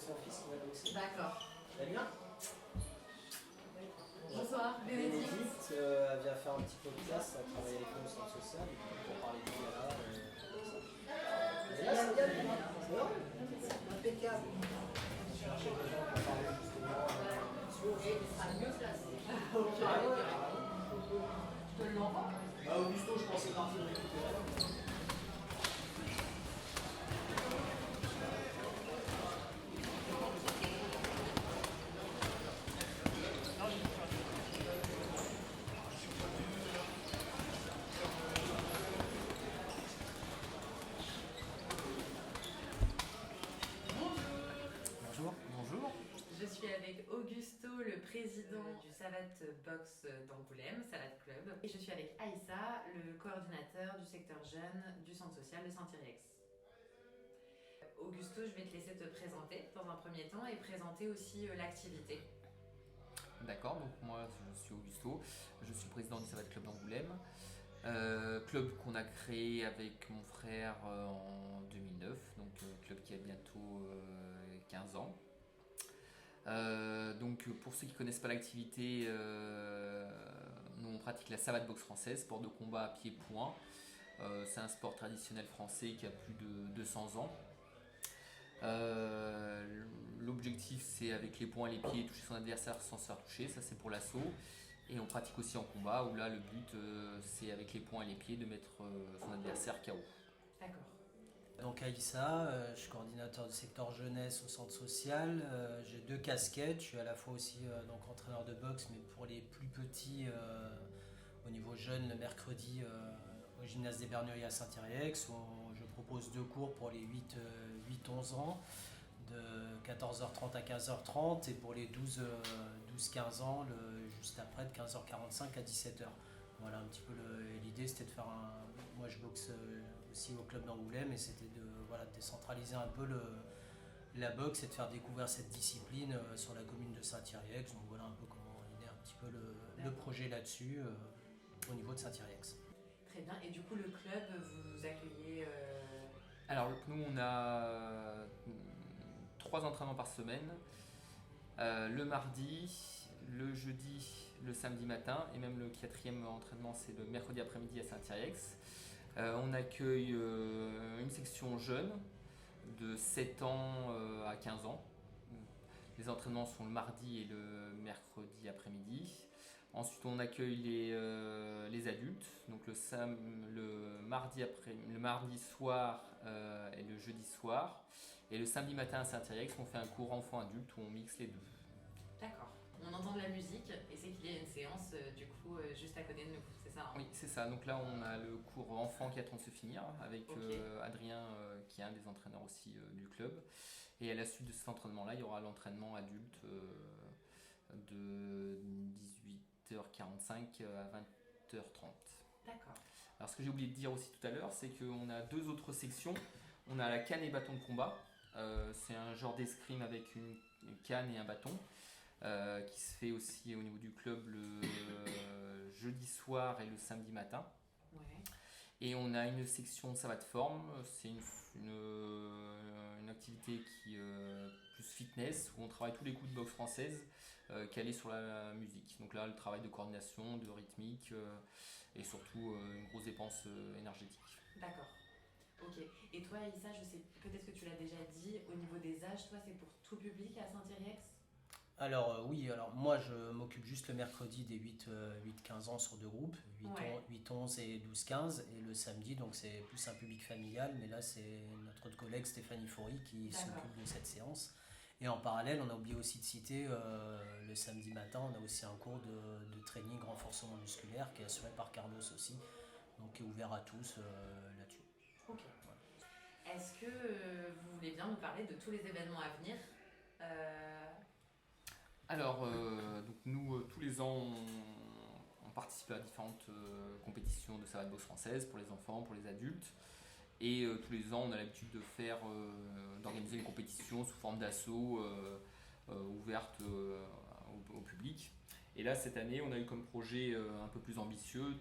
son fils qui va boxer. D'accord. Ça va bien? Bonsoir, Bénédicte. Elle vient faire un petit podcast, elle travaille avec nous au centre social, pour parler de là. Et là, c'est bien, c'est vrai, impeccable. Je cherchais des gens pour parler justement. Et il sera mieux placé. Ok. Je te l'envoie. Augusto, je pensais partir de l'écouter. Bonjour. Bonjour. Je suis avec Augusto, le président du Savate Box d'Angoulême, Savate Club. Et je suis avec Aïssa, le coordinateur du secteur jeune du centre social de Saint-Iriex. Augusto, je vais te laisser te présenter dans un premier temps et présenter aussi l'activité. D'accord, donc moi je suis Augusto, je suis président du Savate Club d'Angoulême. Club qu'on a créé avec mon frère en 2009, donc club qui a bientôt 15 ans. Donc pour ceux qui ne connaissent pas l'activité, nous on pratique la savate boxe française, sport de combat à pied-point. C'est un sport traditionnel français qui a plus de 200 ans. L'objectif c'est avec les poings et les pieds toucher son adversaire sans se faire toucher, ça c'est pour l'assaut. Et on pratique aussi en combat où là le but c'est avec les poings et les pieds de mettre son adversaire KO. D'accord. Donc Aïssa, je suis coordinateur du secteur jeunesse au centre social. J'ai deux casquettes. Je suis à la fois aussi donc entraîneur de boxe, mais pour les plus petits au niveau jeune, le mercredi au gymnase des Berneuilles à Saint-Iriex, où je propose deux cours pour les 8-11 ans, de 14h30 à 15h30, et pour les 12-15 ans, juste après, de 15h45 à 17h. Voilà un petit peu l'idée, c'était de faire un... Moi je boxe aussi au club d'Angoulême, et c'était de décentraliser un peu la boxe et de faire découvrir cette discipline sur la commune de Saint-Iriex. Donc voilà un peu comment il est un petit peu le projet là-dessus au niveau de Saint-Iriex. Très bien. Et du coup, le club, vous accueillez... Alors nous on a 3 entraînements par semaine, le mardi, le jeudi, le samedi matin, et même le 4e entraînement c'est le mercredi après-midi à Saint-Iriex. On accueille une section jeune de 7 ans à 15 ans. Les entraînements sont le mardi et le mercredi après-midi. Ensuite on accueille les adultes, donc le mardi soir et le jeudi soir. Et le samedi matin à Saint-Iriex on fait un cours enfant-adulte où on mixe les deux. D'accord. On entend de la musique et c'est qu'il y a une séance juste à côté de nous, c'est ça hein? Oui, c'est ça. Donc là, on a le cours enfant qui est en train de se finir avec Adrien, qui est un des entraîneurs aussi du club. Et à la suite de cet entraînement-là, il y aura l'entraînement adulte de 18h45 à 20h30. D'accord. Alors, ce que j'ai oublié de dire aussi tout à l'heure, c'est qu'on a 2 autres sections. On a la canne et bâton de combat. C'est un genre d'escrime avec une canne et un bâton. Qui se fait aussi au niveau du club le jeudi soir et le samedi matin. Ouais. Et on a une section de savate forme, c'est une activité qui plus fitness, où on travaille tous les coups de boxe française calés sur la musique. Donc là, le travail de coordination, de rythmique et surtout une grosse dépense énergétique. D'accord. Ok. Et toi, Aïssa, je sais, peut-être que tu l'as déjà dit, au niveau des âges, toi, c'est pour tout public à Saint-Iriex? Alors oui, alors moi je m'occupe juste le mercredi des 8-15 ans sur deux groupes, 8-11 et 12-15, et le samedi donc c'est plus un public familial, mais là c'est notre collègue Stéphanie Faury qui s'occupe de cette séance. Et en parallèle, on a oublié aussi de citer le samedi matin, on a aussi un cours de training renforcement musculaire qui est assuré par Carlos aussi, donc qui est ouvert à tous là-dessus. Ok. Voilà. Est-ce que vous voulez bien nous parler de tous les événements à venir Alors, donc nous, tous les ans, on participe à différentes compétitions de savate boxe française pour les enfants, pour les adultes. Et tous les ans, on a l'habitude d'organiser une compétition sous forme d'assaut ouverte au public. Et là, cette année, on a eu comme projet un peu plus ambitieux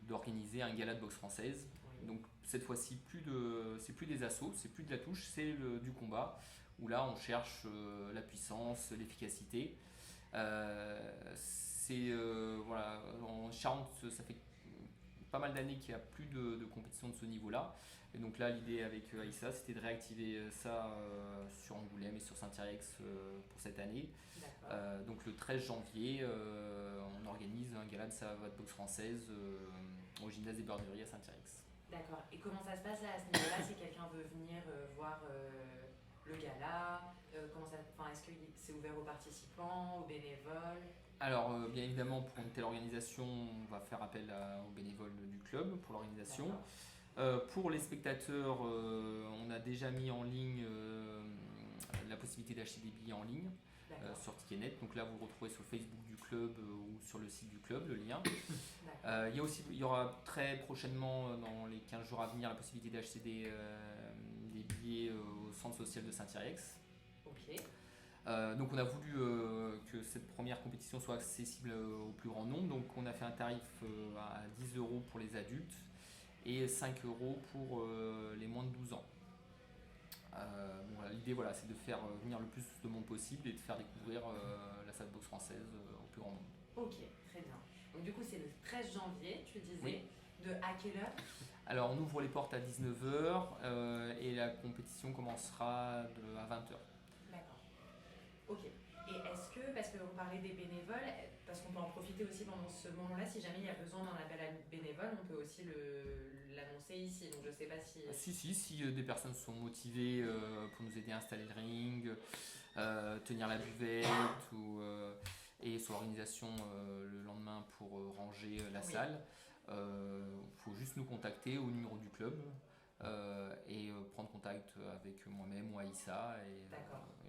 d'organiser un gala de boxe française Donc cette fois-ci, c'est plus des assauts, c'est plus de la touche, c'est du combat, où là on cherche la puissance, l'efficacité. Voilà, en Charente, ça fait pas mal d'années qu'il n'y a plus de compétition de ce niveau-là. Et donc là, l'idée avec Aïssa, c'était de réactiver ça sur Angoulême et sur Saint-Yrieix pour cette année. Donc le 13 janvier, on organise un gala de savate boxe française au gymnase des Borderies à Saint-Yrieix. D'accord. Et comment ça se passe là, à ce niveau-là si quelqu'un veut venir voir le gala est-ce que c'est ouvert aux participants, aux bénévoles? Alors, bien évidemment, pour une telle organisation, on va faire appel aux bénévoles du club pour l'organisation. Pour les spectateurs, on a déjà mis en ligne la possibilité d'acheter des billets en ligne sur Ticketnet. Donc là, vous le retrouvez sur le Facebook du club ou sur le site du club, le lien. Il y aura très prochainement, dans les 15 jours à venir, la possibilité d'acheter des billets au centre social de Saint-Yrieix. Ok. Donc on a voulu que cette première compétition soit accessible au plus grand nombre. Donc on a fait un tarif à 10 € pour les adultes et 5 € pour les moins de 12 ans. L'idée c'est de faire venir le plus de monde possible et de faire découvrir la salle de boxe française au plus grand nombre. Ok, très bien. Donc du coup c'est le 13 janvier, tu disais, oui. De à quelle heure? Alors on ouvre les portes à 19h et la compétition commencera à 20h. D'accord. Ok. Et est-ce que, parce qu'on parlait des bénévoles, parce qu'on peut en profiter aussi pendant ce moment-là, si jamais il y a besoin d'un appel à bénévoles, on peut aussi l'annoncer ici. Donc je sais pas si... Si des personnes sont motivées pour nous aider à installer le ring, tenir la buvette et sur l'organisation le lendemain pour ranger la salle, faut juste nous contacter au numéro du club et prendre contact avec moi-même ou Aïssa et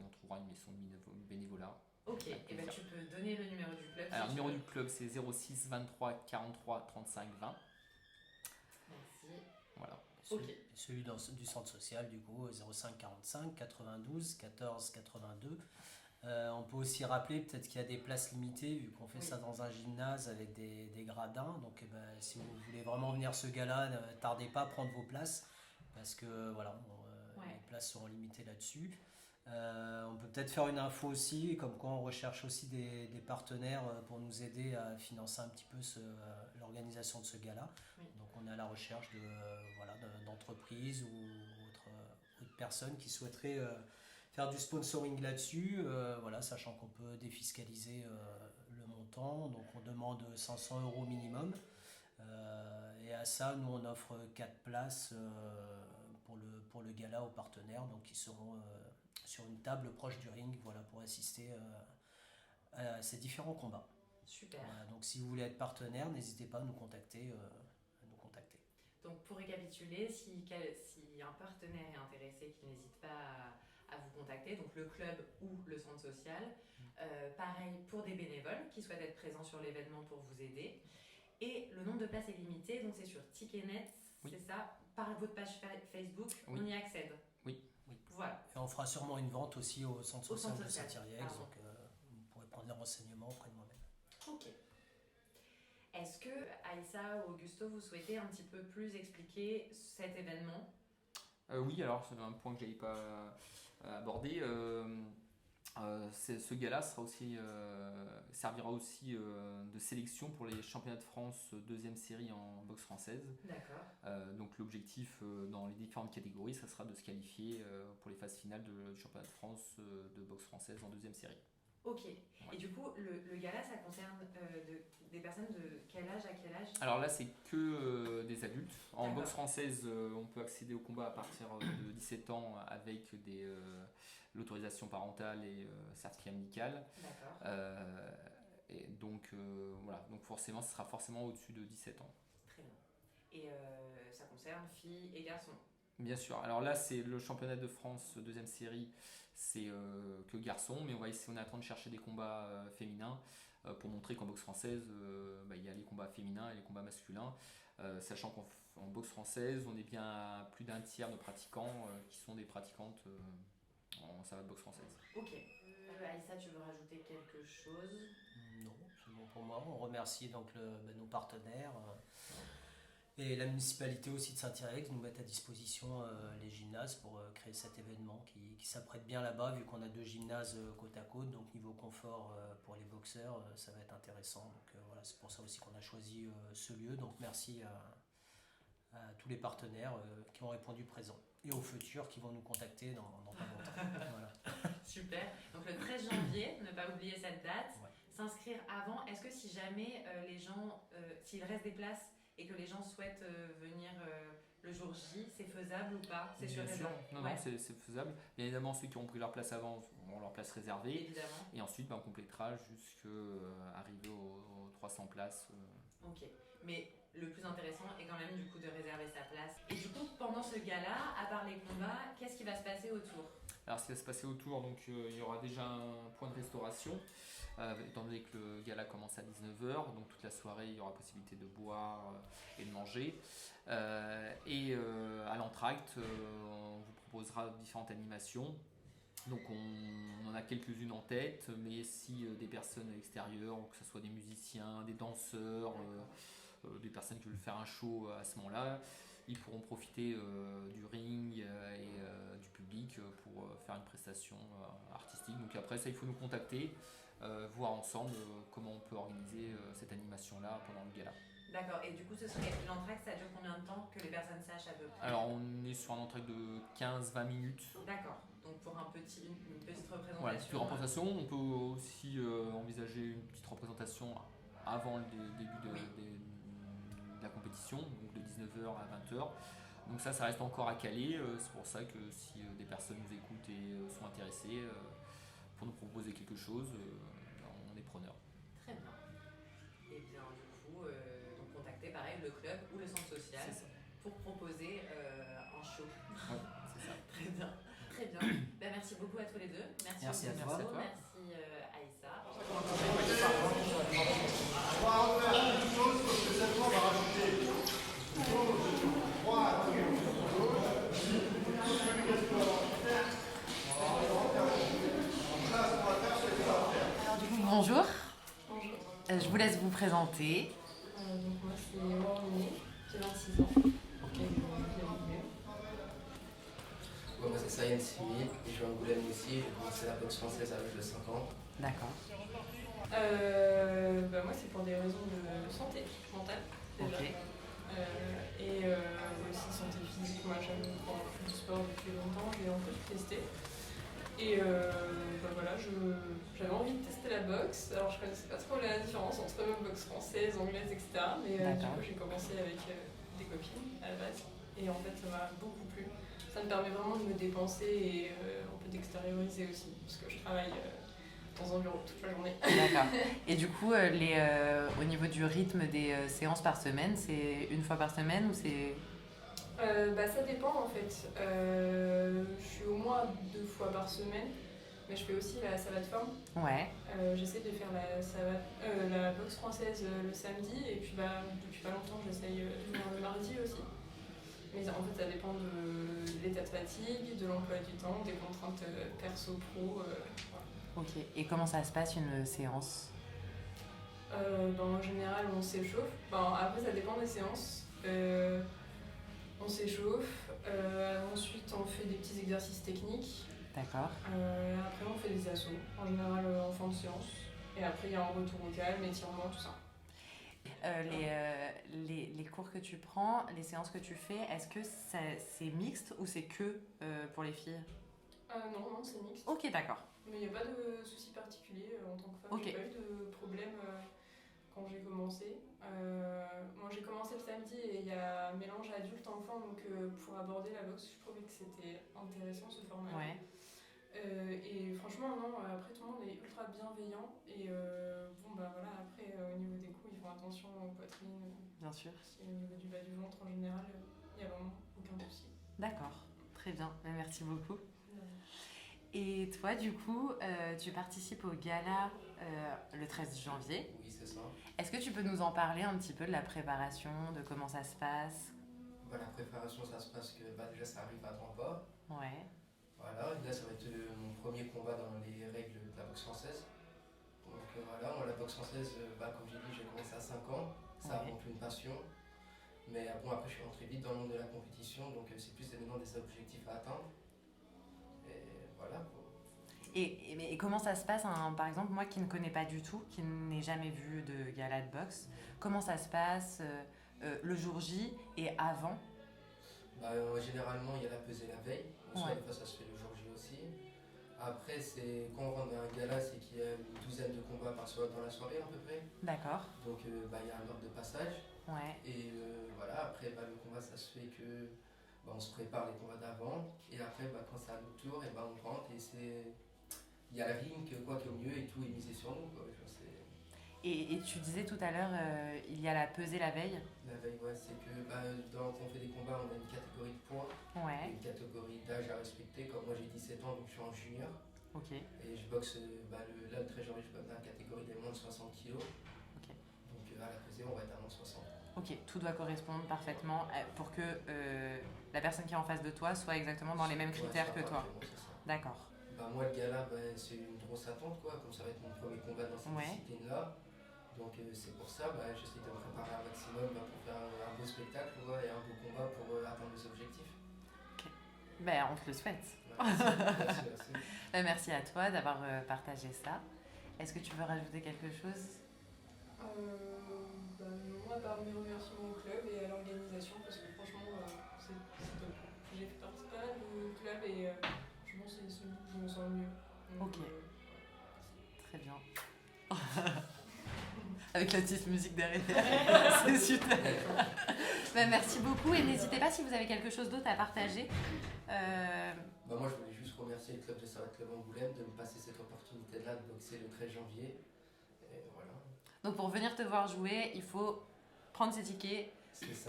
on trouvera une mission de bénévolat. Ok, et ben tu peux donner le numéro du club. Alors, le numéro du club c'est 06 23 43 35 20. Merci. Voilà. Celui du centre social, du coup, 05 45 92 14 82. On peut aussi rappeler peut-être qu'il y a des places limitées, vu qu'on fait ça dans un gymnase avec des gradins. Donc si vous voulez vraiment venir ce gala, ne tardez pas à prendre vos places, parce que les places seront limitées là-dessus. On peut peut-être faire une info aussi, comme quoi on recherche aussi des partenaires pour nous aider à financer un petit peu l'organisation de ce gala. Donc on est à la recherche d'entreprises ou autres personnes qui souhaiteraient faire du sponsoring là-dessus, sachant qu'on peut défiscaliser le montant. Donc on demande 500 € minimum. Et à ça, nous on offre 4 places pour le gala aux partenaires, donc qui seront sur une table proche du ring, pour assister à ces différents combats. Super. Donc si vous voulez être partenaire, n'hésitez pas à nous contacter. Donc pour récapituler, si un partenaire est intéressé, qu'il n'hésite pas à vous contacter, donc le club ou le centre social. Pareil pour des bénévoles qui souhaitent être présents sur l'événement pour vous aider. Et le nombre de places est limité, donc c'est sur Ticketnet, c'est ça, par votre page Facebook, on y accède. Oui. Voilà. Et on fera sûrement une vente aussi au centre social de Saint-Yrieix, donc vous pourrez prendre les renseignements auprès de moi-même. Ok. Est-ce que Aïssa ou Augusto, vous souhaitez un petit peu plus expliquer cet événement? Oui, alors c'est un point que je n'avais pas abordé. Ce gala servira aussi de sélection pour les championnats de France deuxième série en boxe française. D'accord. Donc l'objectif dans les différentes catégories, ça sera de se qualifier pour les phases finales du championnat de France de boxe française en deuxième série. Ok. Ouais. Et du coup, le gala, ça concerne des personnes de quel âge à quel âge? Alors là, c'est que des adultes. En boxe française, on peut accéder au combat à partir de 17 ans avec l'autorisation parentale et certificat médical. D'accord. Et donc forcément, ce sera forcément au-dessus de 17 ans. Très bien. Et ça concerne filles et garçons? Bien sûr. Alors là, c'est le championnat de France deuxième série, c'est que garçons, mais on est en train de chercher des combats féminins pour montrer qu'en boxe française, il y a les combats féminins et les combats masculins, sachant qu'en boxe française, on est bien à plus d'un tiers de pratiquants qui sont des pratiquantes en savate boxe française. Ok. Aïssa, tu veux rajouter quelque chose? Non, c'est bon pour moi. On remercie donc nos partenaires. Et la municipalité aussi de Saint-Yrieix nous met à disposition les gymnases pour créer cet événement qui s'apprête bien là-bas, vu qu'on a 2 gymnases côte à côte, donc niveau confort pour les boxeurs, ça va être intéressant. Donc voilà, c'est pour ça aussi qu'on a choisi ce lieu. Donc merci à tous les partenaires qui ont répondu présent et aux futurs qui vont nous contacter dans pas longtemps. Voilà. Super. Donc le 13 janvier, ne pas oublier cette date. Ouais. S'inscrire avant. Est-ce que si jamais les gens, s'il reste des places et que les gens souhaitent venir le jour J, c'est faisable ou pas? C'est sur Bien sûr, réserve. non, c'est faisable. Bien évidemment, ceux qui ont pris leur place avant ont leur place réservée. Évidemment. Et ensuite, on complétera jusqu'à arriver aux 300 places. Ok. Mais le plus intéressant est quand même du coup de réserver sa place. Et du coup, pendant ce gala, à part les combats, qu'est-ce qui va se passer autour? Alors, ce qui va se passer autour, donc il y aura déjà un point de restauration. Étant donné que le gala commence à 19h, donc toute la soirée il y aura possibilité de boire et de manger. À l'entracte, on vous proposera différentes animations. Donc on en a quelques-unes en tête, mais si des personnes extérieures, que ce soit des musiciens, des danseurs, des personnes qui veulent faire un show à ce moment-là, ils pourront profiter du ring et du public pour faire une prestation artistique. Donc après ça, il faut nous contacter. Voir ensemble comment on peut organiser cette animation-là pendant le gala. D'accord, et du coup, ce serait l'entracte, ça dure combien de temps que les personnes sachent à peu près? Alors, on est sur un entracte de 15-20 minutes. D'accord, donc pour une petite représentation. Voilà, une petite représentation. On peut aussi envisager une petite représentation avant le début de la compétition, donc de 19h à 20h. Donc ça reste encore à caler. C'est pour ça que si des personnes nous écoutent et sont intéressées, pour nous proposer quelque chose, on est preneur. Très bien. Et bien du coup, donc contactez pareil le club ou le centre social pour proposer un show. Ouais, c'est ça. Très bien. Très bien. Ben, merci beaucoup à tous les deux. Merci à toi. Merci Aïssa. Bonjour. Bonjour. Je vous laisse vous présenter. Donc moi c'est Warmini, j'ai 26 ans. Moi c'est Sayen Simi, je suis à Angoulême aussi, j'ai commencé la boxe française à l'âge de 5 ans. D'accord. Moi c'est pour des raisons de santé mentale déjà. Ok. Aussi santé physique, moi j'aime faire du sport depuis longtemps, j'ai un peu tout testé. J'avais envie de tester la boxe, alors je connaissais pas trop la différence entre boxe française, anglaise, etc. Mais du coup j'ai commencé avec des copines à la base et en fait ça m'a beaucoup plu. Ça me permet vraiment de me dépenser et un peu d'extérioriser aussi parce que je travaille dans un bureau toute la journée. D'accord. Et du coup, au niveau du rythme des séances par semaine, c'est une fois par semaine ou c'est... Ça dépend en fait. Je suis au moins 2 fois par semaine, mais je fais aussi la savate forme. Ouais. J'essaie de faire la boxe française le samedi et puis depuis pas longtemps j'essaye de venir le mardi aussi. Mais en fait ça dépend de l'état de fatigue, de l'emploi du temps, des contraintes perso-pro. Voilà. Ok. Et comment ça se passe une séance? En général on s'échauffe. Après ça dépend des séances. On s'échauffe, ensuite on fait des petits exercices techniques. D'accord. Après on fait des assauts, en général en fin de séance. Et après il y a un retour au calme, étirement, tout ça. Les cours que tu prends, les séances que tu fais, est-ce que c'est mixte ou c'est que pour les filles? Non, c'est mixte. Ok, d'accord. Mais il n'y a pas de souci particulier en tant que femme. Okay. J'ai pas eu de problème quand j'ai commencé. Moi j'ai commencé le samedi et il y a un mélange adulte-enfant, donc pour aborder la boxe, je trouvais que c'était intéressant ce format. Ouais. Et franchement, non, après tout le monde est ultra bienveillant. Et après au niveau des coups, ils font attention aux poitrines. Bien sûr. Au niveau du bas du ventre en général, il n'y a vraiment aucun souci. D'accord, très bien, merci beaucoup. Et toi, du coup, tu participes au gala le 13 janvier. Oui, c'est ça. Est-ce que tu peux nous en parler un petit peu de la préparation, de comment ça se passe? La préparation, ça se passe que déjà ça arrive à grands pas. Ouais. Voilà, là ça va être mon premier combat dans les règles de la boxe française. Donc voilà, moi la boxe française, comme j'ai dit, j'ai commencé à 5 ans. Ça a rempli une passion. Mais bon, après, je suis rentré vite dans le monde de la compétition, donc c'est plus maintenant des objectifs à atteindre. Et voilà. Et comment ça se passe, hein, par exemple, moi qui ne connais pas du tout, qui n'ai jamais vu de gala de boxe, comment ça se passe le jour J et avant? Généralement, il y a la pesée la veille. Soit des fois, ça se fait le jour J aussi. Après, quand on rentre dans un gala, c'est qu'il y a une douzaine de combats par soir dans la soirée à peu près. D'accord. Donc, il y a un ordre de passage. Ouais. Et voilà, après, le combat, ça se fait que on se prépare les combats d'avant. Et après, quand c'est à notre tour, et on rentre et il y a le ring, quoi qui est au mieux et tout est misé sur nous. Quoi. Et tu disais tout à l'heure, il y a la pesée la veille. La veille, ouais, c'est que quand on fait des combats, on a une catégorie de poids, et une catégorie d'âge à respecter. Comme moi j'ai 17 ans, donc je suis en junior. Ok. Et je boxe, le 13 janvier, je boxe dans la catégorie des moins de 60 kg. Ok. Donc à la pesée, on va être à moins de 60. Ok, tout doit correspondre parfaitement pour que la personne qui est en face de toi soit exactement dans les mêmes critères que toi. D'accord. Moi, le gala, c'est une grosse attente, quoi, comme ça va être mon premier combat dans cette discipline-là. Donc c'est pour ça, j'essaie de me préparer un maximum pour faire un beau spectacle et un beau combat pour atteindre mes objectifs. Ok. On te le souhaite. Merci. Merci à toi d'avoir partagé ça. Est-ce que tu veux rajouter quelque chose? Non, à part mes remerciements au club et à l'organisation, parce que franchement, c'est top. J'ai fait partie pas mal de clubs et je pense que c'est celui qui me sent le mieux. Donc, ok. Très bien. Avec la petite musique derrière, c'est super. Merci beaucoup et n'hésitez pas si vous avez quelque chose d'autre à partager. Moi je voulais juste remercier le club de Servette Club Angoulême de me passer cette opportunité-là de boxer le 13 janvier. Et voilà. Donc pour venir te voir jouer, il faut prendre ses tickets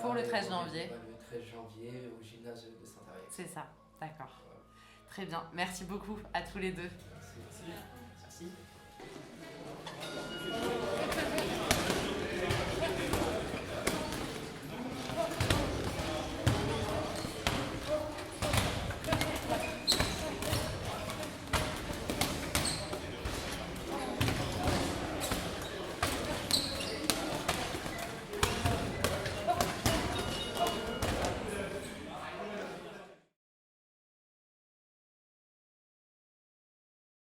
pour le 13 janvier. Le 13 janvier au gymnase de Saint-Ariel. C'est ça, d'accord. Voilà. Très bien, merci beaucoup à tous les deux. Merci.